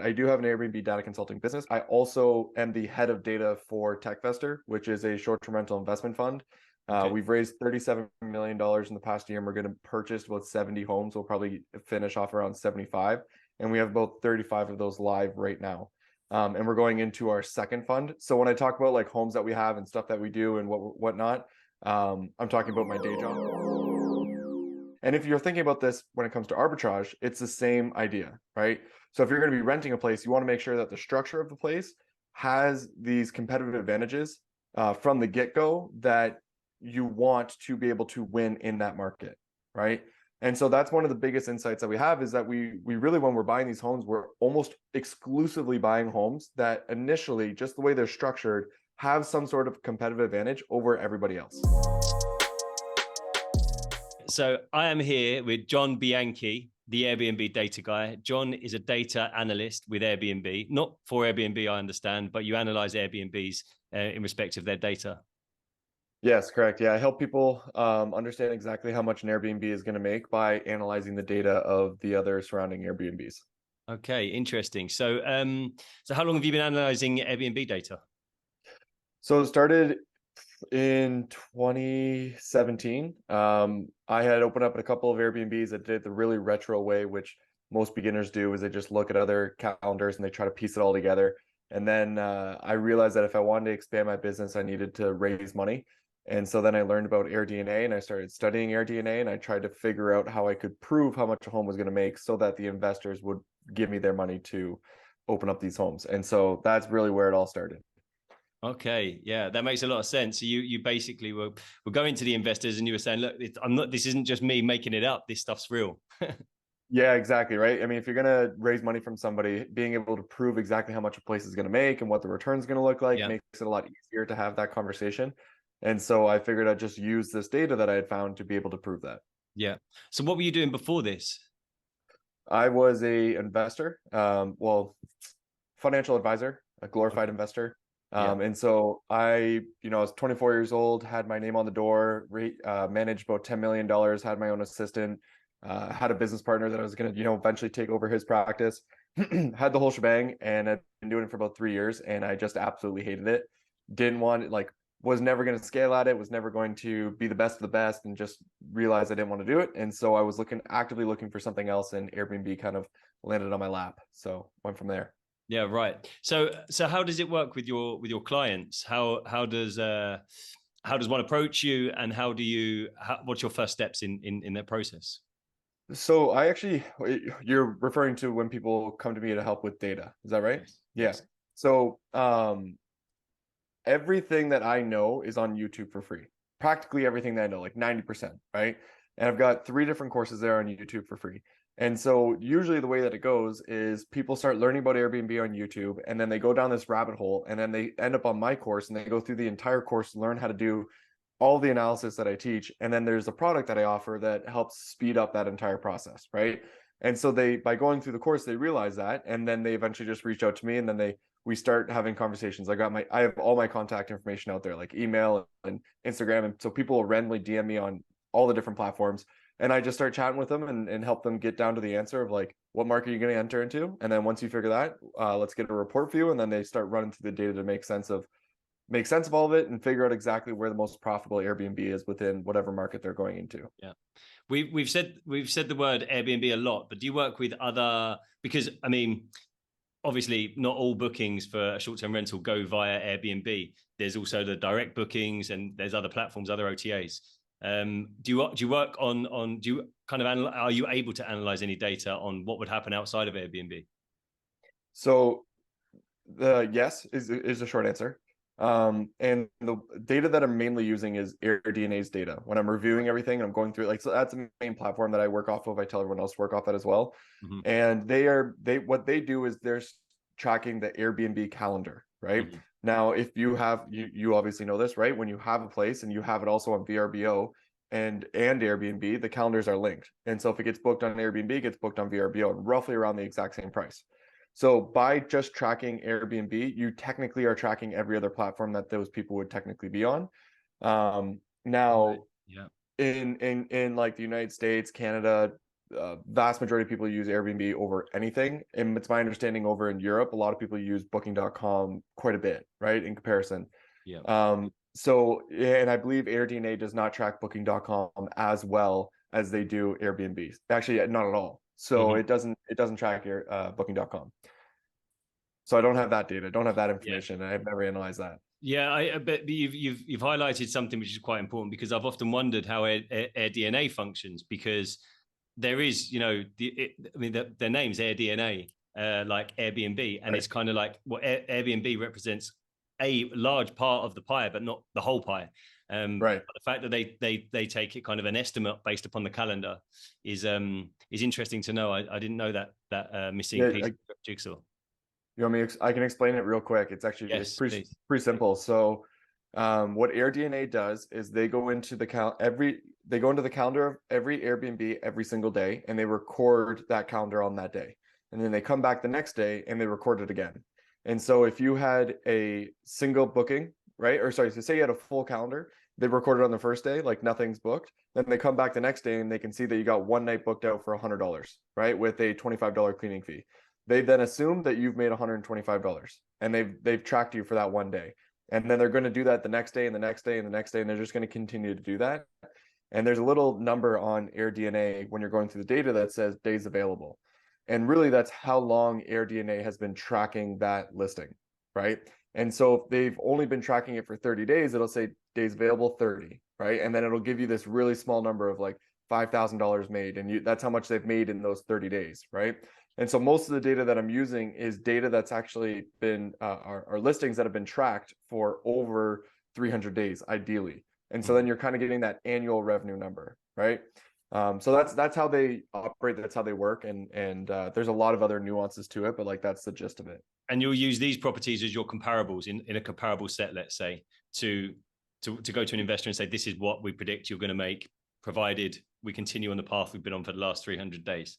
I do have an Airbnb data consulting business. I also am the head of data for Techvestor, which is a short-term rental investment fund. Okay. We've raised $37 million in the past year, and we're going to purchase about 70 homes. We'll probably finish off around 75. And we have about 35 of those live right now. And we're going into our second fund. So when I talk about like homes that we have and stuff that we do and whatnot, I'm talking about my day job. And if you're thinking about this when it comes to arbitrage, it's the same idea, right? So if you're going to be renting a place, you want to make sure that the structure of the place has these competitive advantages from the get-go that you want to be able to win in that market, right? And so that's one of the biggest insights that we have, is that we really, when we're buying these homes, we're almost exclusively buying homes that initially, just the way they're structured, have some sort of competitive advantage over everybody else. So I am here with John Bianchi, the Airbnb data guy. John is a data analyst with Airbnb, not for Airbnb, I understand, but you analyze Airbnbs in respect of their data. Yes, correct. Yeah, I help people understand exactly how much an Airbnb is going to make by analyzing the data of the other surrounding Airbnbs. Okay, interesting. So, so how long have you been analyzing Airbnb data? So it started in 2017. I had opened up a couple of Airbnbs that did the really retro way, which most beginners do, is they just look at other calendars and they try to piece it all together. And then I realized that if I wanted to expand my business, I needed to raise money. And so then I learned about Airdna, and I started studying Airdna, and I tried to figure out how I could prove how much a home was going to make so that the investors would give me their money to open up these homes. And so that's really where it all started. Okay, yeah, that makes a lot of sense. So you basically were going to the investors and you were saying, look, this isn't just me making it up. This stuff's real. Yeah, exactly. Right. I mean, if you're going to raise money from somebody, being able to prove exactly how much a place is going to make and what the return is going to look like makes it a lot easier to have that conversation. And so I figured I'd just use this data that I had found to be able to prove that. Yeah. So what were you doing before this? I was a investor, financial advisor, a glorified investor. And so I was 24 years old, had my name on the door, managed about $10 million, had my own assistant, had a business partner that I was going to, eventually take over his practice, had the whole shebang, and I've been doing it for about 3 years, and I just absolutely hated it. Didn't want it, was never going to scale at it, was never going to be the best of the best, and just realized I didn't want to do it. And so I was actively looking for something else, and Airbnb kind of landed on my lap. So went from there. Yeah, right. So how does it work with your clients? How does one approach you, and what's your first steps in that process? So you're referring to when people come to me to help with data. Is that right? Yes. Yeah. So everything that I know is on YouTube for free. Practically everything that I know, like 90%, right? And I've got 3 different courses there on YouTube for free. And so usually the way that it goes is people start learning about Airbnb on YouTube, and then they go down this rabbit hole, and then they end up on my course, and they go through the entire course to learn how to do all the analysis that I teach. And then there's a product that I offer that helps speed up that entire process, right? And so by going through the course, they realize that, and then they eventually just reach out to me, and then we start having conversations. I have all my contact information out there, like email and Instagram. And so people will randomly DM me on all the different platforms, and I just start chatting with them and help them get down to the answer of like, what market are you going to enter into? And then once you figure that, let's get a report for you. And then they start running through the data to make sense of all of it and figure out exactly where the most profitable Airbnb is within whatever market they're going into. Yeah. We've said the word Airbnb a lot, but do you work with other, because I mean, obviously not all bookings for a short-term rental go via Airbnb. There's also the direct bookings, and there's other platforms, other OTAs. Do you work on do you kind of are you able to analyze any data on what would happen outside of Airbnb? So yes is the short answer. And the data that I'm mainly using is AirDNA's data when I'm reviewing everything and I'm going through it. So that's the main platform that I work off of. I tell everyone else to work off that as well. Mm-hmm. And what they do is they're tracking the Airbnb calendar, right? Mm-hmm. Now, if you have, you obviously know this, right? When you have a place and you have it also on VRBO and Airbnb, the calendars are linked. And so if it gets booked on Airbnb, it gets booked on VRBO, and roughly around the exact same price. So by just tracking Airbnb, you technically are tracking every other platform that those people would technically be on. Now, in like the United States, Canada, vast majority of people use Airbnb over anything. And it's my understanding over in Europe, a lot of people use booking.com quite a bit, right? In comparison. Yeah. So, and I believe Airdna does not track booking.com as well as they do Airbnb. Actually, not at all. So Mhm. it doesn't track booking.com. So I don't have that data, don't have that Yeah. information. I've never analyzed that. Yeah, I bet you've highlighted something which is quite important, because I've often wondered how AirDNA functions, because there is, their name's AirDNA, like Airbnb, and Right. it's kind of like what Airbnb represents a large part of the pie, but not the whole pie. Right. But the fact that they take it kind of an estimate based upon the calendar is interesting to know. I didn't know that missing Yeah, piece of the jigsaw. you want me? I can explain it real quick. It's actually it's Yes, pretty please. pretty simple. So, what AirDNA does is they go into the calendar of every Airbnb every single day, and they record that calendar on that day, and then they come back the next day and they record it again. And so, if you had a single booking, right, or sorry, so say you had a full calendar, they record it on the first day, like nothing's booked. Then they come back the next day and they can see that you got one night booked out for $100, right, with a $25 cleaning fee. They then assume that you've made $125, and they've tracked you for that one day. And then they're going to do that the next day and the next day and the next day, and they're just going to continue to do that. And there's a little number on AirDNA when you're going through the data that says days available. And really that's how long AirDNA has been tracking that listing, right? And so if they've only been tracking it for 30 days, it'll say days available 30, right? And then it'll give you this really small number of like $5,000 made, and that's how much they've made in those 30 days, right? And so most of the data that I'm using is data that's actually been our listings that have been tracked for over 300 days, ideally. And so then you're kind of getting that annual revenue number, right? So that's how they operate. That's how they work. And there's a lot of other nuances to it, but like that's the gist of it. And you'll use these properties as your comparables in a comparable set, let's say, to go to an investor and say, this is what we predict you're going to make, provided we continue on the path we've been on for the last 300 days.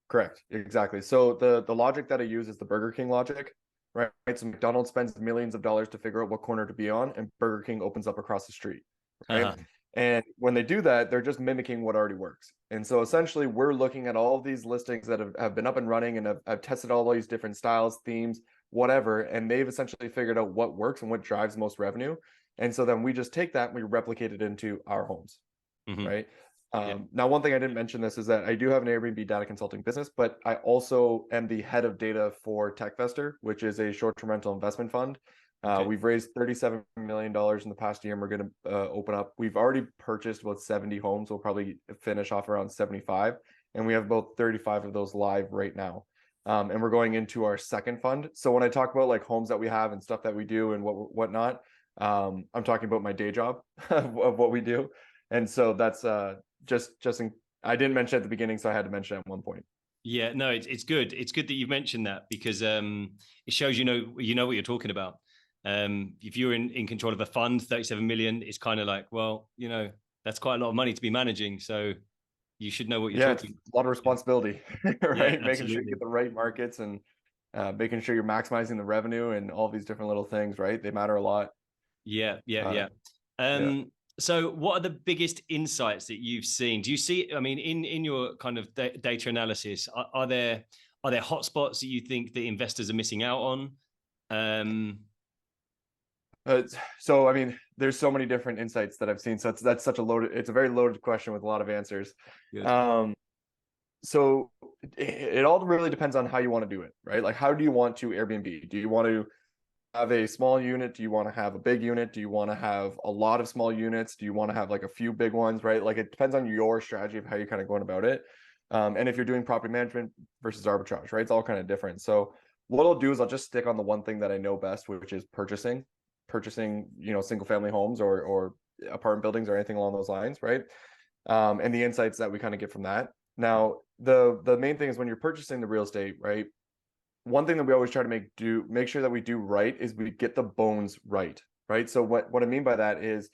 Correct. Exactly. So the logic that I use is the Burger King logic, right? So McDonald's spends millions of dollars to figure out what corner to be on, and Burger King opens up across the street, right? Uh-huh. And when they do that, they're just mimicking what already works. And so essentially, we're looking at all of these listings that have been up and running and have tested all these different styles, themes, whatever, and they've essentially figured out what works and what drives most revenue. And so then we just take that and we replicate it into our homes, right? Yeah. Now, one thing I didn't mention this is that I do have an Airbnb data consulting business, but I also am the head of data for Techvestor, which is a short-term rental investment fund. Okay. We've raised $37 million in the past year, and we're going to open up. We've already purchased about 70 homes. We'll probably finish off around 75, and we have about 35 of those live right now. And we're going into our second fund. So when I talk about like homes that we have and stuff that we do and whatnot, I'm talking about my day job of what we do. And so that's I didn't mention at the beginning, so I had to mention it at one point. Yeah, no, it's good. It's good that you've mentioned that, because it shows you know what you're talking about. If you're in control of a fund, 37 million, it's kind of like, well, that's quite a lot of money to be managing. So you should know what you're talking about. It's a lot of responsibility, right? Yeah, Making sure you absolutely. get the right markets and making sure you're maximizing the revenue and all these different little things, right? They matter a lot. Yeah. Yeah. So what are the biggest insights that you've seen? Do you see, I mean, in your kind of data analysis, are there hotspots that you think the investors are missing out on? So I mean, there's so many different insights that I've seen. So that's such it's a very loaded question with a lot of answers. Good. So it all really depends on how you want to do it, right? Like, how do you want to Airbnb? Do you want to have a small unit? Do you want to have a big unit? Do you want to have a lot of small units? Do you want to have like a few big ones, right? Like, it depends on your strategy of how you're kind of going about it. And if you're doing property management versus arbitrage, right? It's all kind of different. So what I'll do is I'll just stick on the one thing that I know best, which is purchasing, single family homes or apartment buildings or anything along those lines, right? And the insights that we kind of get from that. Now, the main thing is when you're purchasing the real estate, right? One thing that we always try to make sure that we do right is we get the bones right, right? So what I mean by that is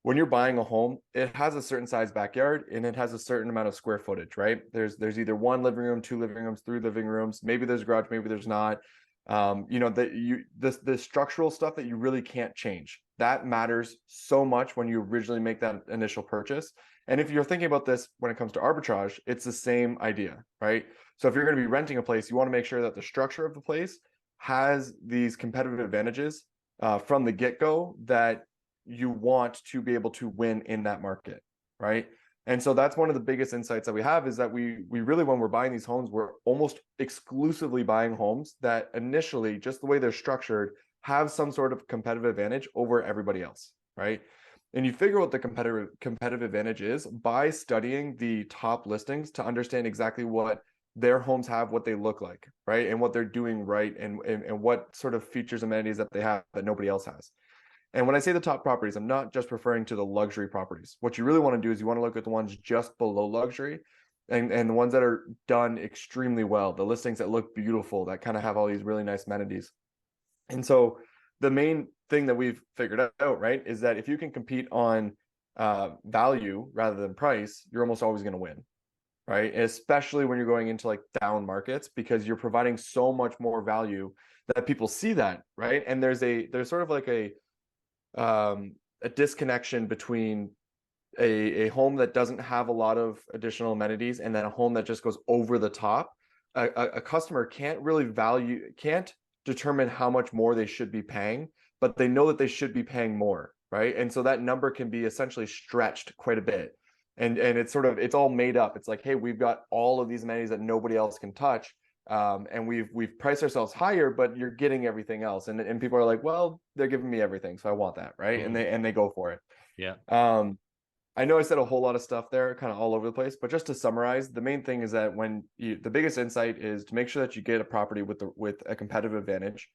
when you're buying a home, it has a certain size backyard and it has a certain amount of square footage, right? There's either one living room, two living rooms, three living rooms, maybe there's a garage, maybe there's not. The structural stuff that you really can't change, that matters so much when you originally make that initial purchase. And if you're thinking about this when it comes to arbitrage, it's the same idea, right? So if you're going to be renting a place, you want to make sure that the structure of the place has these competitive advantages from the get-go that you want to be able to win in that market, right? And so that's one of the biggest insights that we have, is that we really, when we're buying these homes, we're almost exclusively buying homes that initially, just the way they're structured, have some sort of competitive advantage over everybody else, right? And you figure out what the competitive advantage is by studying the top listings to understand exactly what their homes have, what they look like, right? And what they're doing right, and what sort of features, amenities that they have that nobody else has. And when I say the top properties, I'm not just referring to the luxury properties. What you really want to do is you want to look at the ones just below luxury, and the ones that are done extremely well, the listings that look beautiful, that kind of have all these really nice amenities. And so the main thing that we've figured out, right, is that if you can compete on value rather than price, you're almost always going to win, right? Especially when you're going into like down markets, because you're providing so much more value that people see that, right? And there's sort of like a disconnection between a home that doesn't have a lot of additional amenities and then a home that just goes over the top. A customer can't determine how much more they should be paying, but they know that they should be paying more, right? And so that number can be essentially stretched quite a bit. And it's all made up. It's like, hey, we've got all of these amenities that nobody else can touch. And we've priced ourselves higher, but you're getting everything else. And people are like, well, they're giving me everything, so I want that, right? And they go for it. Yeah. I know I said a whole lot of stuff there, kind of all over the place, but just to summarize, the main thing is that the biggest insight is to make sure that you get a property with a competitive advantage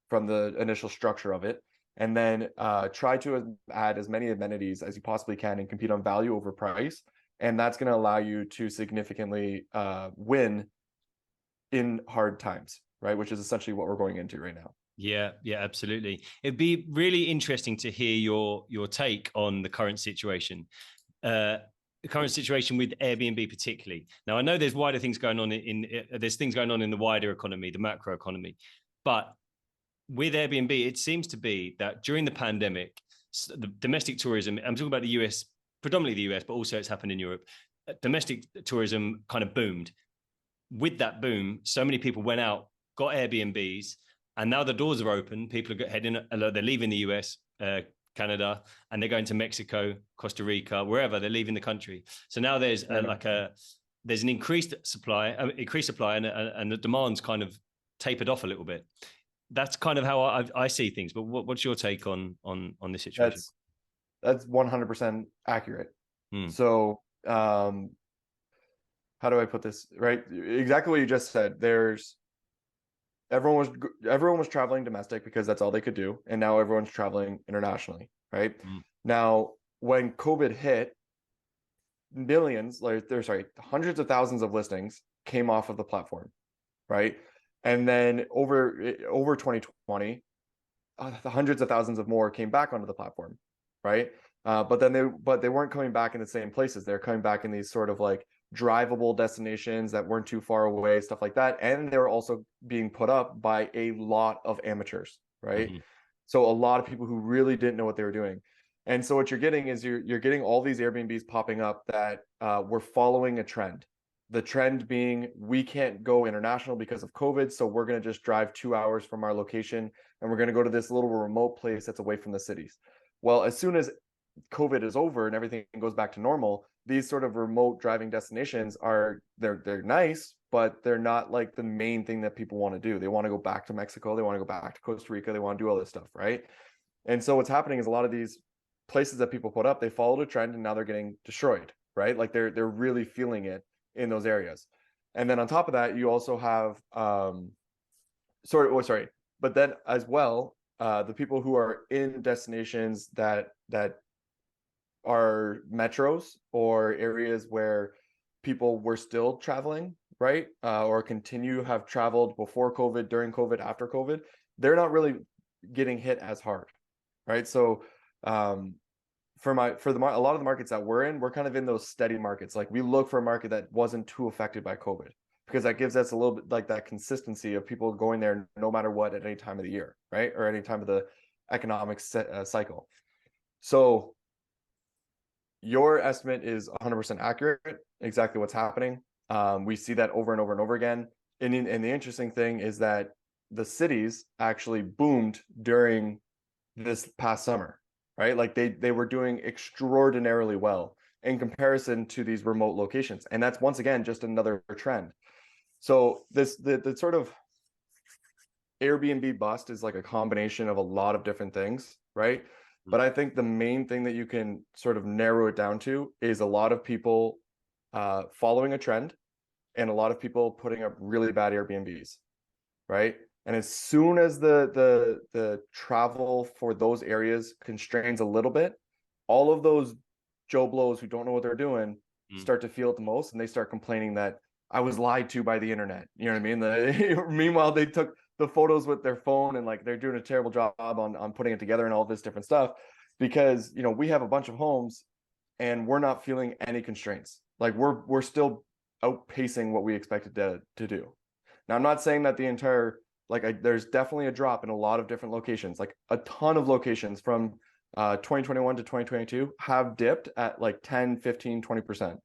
from the initial structure of it, and then try to add as many amenities as you possibly can and compete on value over price. And that's going to allow you to significantly win in hard times, right? Which is essentially what we're going into right now. Yeah, absolutely. It'd be really interesting to hear your take on the current situation. The current situation with Airbnb particularly. Now, I know there's wider things going on there's things going on in the wider economy, the macro economy, but with Airbnb, it seems to be that during the pandemic, the domestic tourism, I'm talking about the US, predominantly the US, but also it's happened in Europe, domestic tourism kind of boomed. With that boom, so many people went out, got Airbnbs, and now the doors are open. People are heading, they're leaving the US, Canada, and they're going to Mexico, Costa Rica, wherever. They're leaving the country. So now there's there's an increased supply, and the demand's kind of tapered off a little bit. That's kind of how I see things. But what's your take on this situation? That's 100% accurate. So how do I put this, right? Exactly what you just said. Everyone was traveling domestic because that's all they could do, and now everyone's traveling internationally, right? Now, when COVID hit, hundreds of thousands of listings came off of the platform, right? And then over 2020, hundreds of thousands of more came back onto the platform, right? But they weren't coming back in the same places. They're coming back in these sort of like drivable destinations that weren't too far away, stuff like that. And they were also being put up by a lot of amateurs, right? So a lot of people who really didn't know what they were doing. And so what you're getting is you're getting all these Airbnbs popping up that were following a trend. The trend being, we can't go international because of COVID, so we're going to just drive 2 hours from our location and we're going to go to this little remote place that's away from the cities. Well, as soon as COVID is over and everything goes back to normal, these sort of remote driving destinations they're nice, but they're not like the main thing that people want to do. They want to go back to Mexico, they want to go back to Costa Rica, they want to do all this stuff, right? And so what's happening is a lot of these places that people put up, they followed a trend and now they're getting destroyed, right? Like they're really feeling it in those areas. And then on top of that, you also have but then as well, the people who are in destinations that are metros or areas where people were still traveling, right? Or have traveled before COVID, during COVID, after COVID, they're not really getting hit as hard, right? So a lot of the markets that we're in, we're kind of in those steady markets. Like we look for a market that wasn't too affected by COVID, because that gives us a little bit like that consistency of people going there no matter what at any time of the year, right? Or any time of the economic cycle. So your estimate is 100% accurate, exactly what's happening. We see that over and over and over again. And the interesting thing is that the cities actually boomed during this past summer, right? Like they were doing extraordinarily well in comparison to these remote locations. And that's once again just another trend. So the sort of Airbnb bust is like a combination of a lot of different things, right? But I think the main thing that you can sort of narrow it down to is a lot of people following a trend and a lot of people putting up really bad Airbnbs, right? And as soon as the travel for those areas constrains a little bit, all of those Joe Blows who don't know what they're doing start to feel it the most, and they start complaining that I was lied to by the internet. You know what I mean? Meanwhile, they took the photos with their phone and like they're doing a terrible job on putting it together and all this different stuff, because we have a bunch of homes and we're not feeling any constraints. Like we're still outpacing what we expected to do. Now, I'm not saying that the entire there's definitely a drop in a lot of different locations. Like a ton of locations from 2021 to 2022 have dipped at like 10, 15, 20%.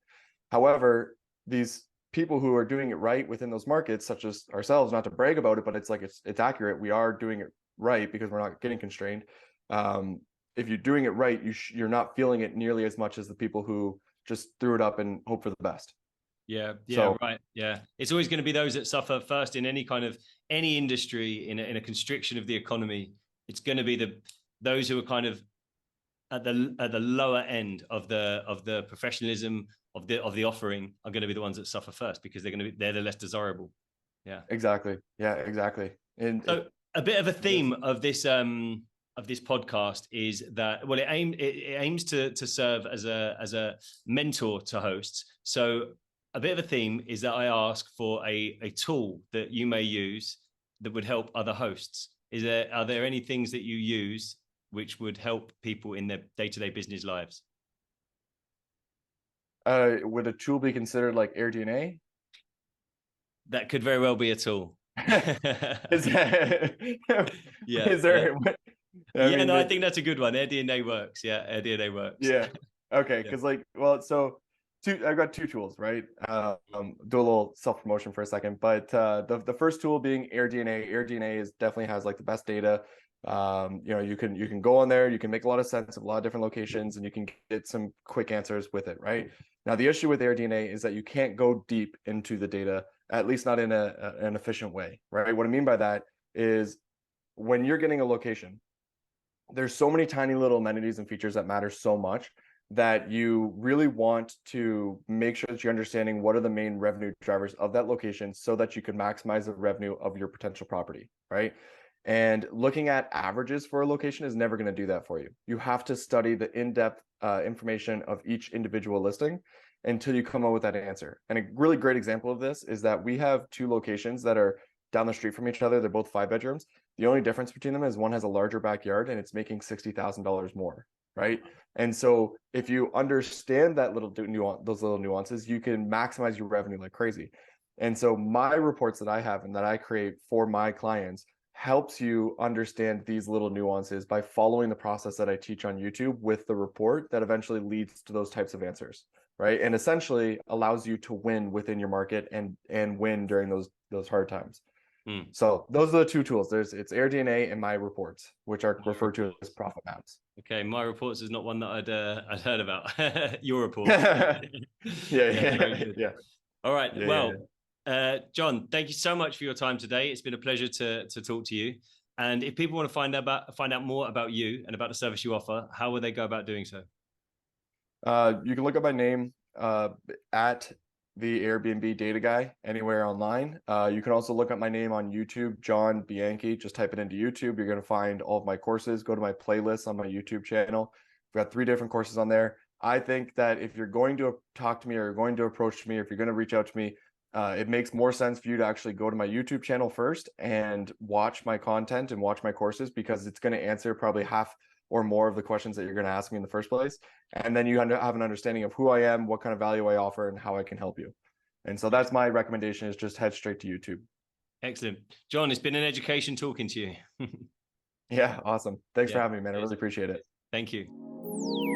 However, these people who are doing it right within those markets, such as ourselves, not to brag about it, but it's like it's accurate. We are doing it right because we're not getting constrained. If you're doing it right, you're not feeling it nearly as much as the people who just threw it up and hope for the best. Yeah, So, right. Yeah. It's always going to be those that suffer first in any industry, in a constriction of the economy. It's going to be those who are kind of at the lower end of the professionalism of the offering are going to be the ones that suffer first, because they're the less desirable. Yeah. exactly. Yeah, exactly. And so a bit of a theme of this podcast is that, well, it aims to serve as a mentor to hosts. So a bit of a theme is that I ask for a tool that you may use that would help other hosts. Are there any things that you use which would help people in their day-to-day business lives? Would a tool be considered like Airdna? That could very well be a tool. Is that, yeah. Is there? Yeah. I think that's a good one. Airdna works. Yeah, Airdna works. Yeah. Okay. Because I've got two tools, right? Do a little self-promotion for a second, but the first tool being Airdna. Airdna definitely has like the best data. You can go on there, you can make a lot of sense of a lot of different locations, and you can get some quick answers with it, right? Now, the issue with Airdna is that you can't go deep into the data, at least not in an efficient way, right? What I mean by that is when you're getting a location, there's so many tiny little amenities and features that matter so much that you really want to make sure that you're understanding what are the main revenue drivers of that location so that you can maximize the revenue of your potential property, right? And looking at averages for a location is never going to do that for you. You have to study the in-depth information of each individual listing until you come up with that answer. And a really great example of this is that we have two locations that are down the street from each other. They're both 5 bedrooms. The only difference between them is one has a larger backyard and it's making $60,000 more, right? And so if you understand that those little nuances, you can maximize your revenue like crazy. And so my reports that I have and that I create for my clients helps you understand these little nuances by following the process that I teach on YouTube with the report that eventually leads to those types of answers, right? And essentially allows you to win within your market and win during those hard times. So those are the two tools. It's Airdna and my reports, which are referred to as profit maps. Okay, my reports is not one that I'd heard about. Your report. Yeah. All right. John, thank you so much for your time today. It's been a pleasure to talk to you. And if people want to find out more about you and about the service you offer, how will they go about doing so? You can look up my name at the Airbnb data guy anywhere online. You can also look up my name on YouTube, John Bianchi. Just type it into YouTube. You're going to find all of my courses. Go to my playlist on my YouTube channel. I've got 3 different courses on there. I think that if you're going to talk to me or you're going to approach me, or if you're going to reach out to me, it makes more sense for you to actually go to my YouTube channel first and watch my content and watch my courses, because it's going to answer probably half or more of the questions that you're going to ask me in the first place. And then you have an understanding of who I am, what kind of value I offer, and how I can help you. And so that's my recommendation, is just head straight to YouTube. Excellent. John, it's been an education talking to you. Yeah, awesome. Thanks for having me, man. I really appreciate it. Thank you.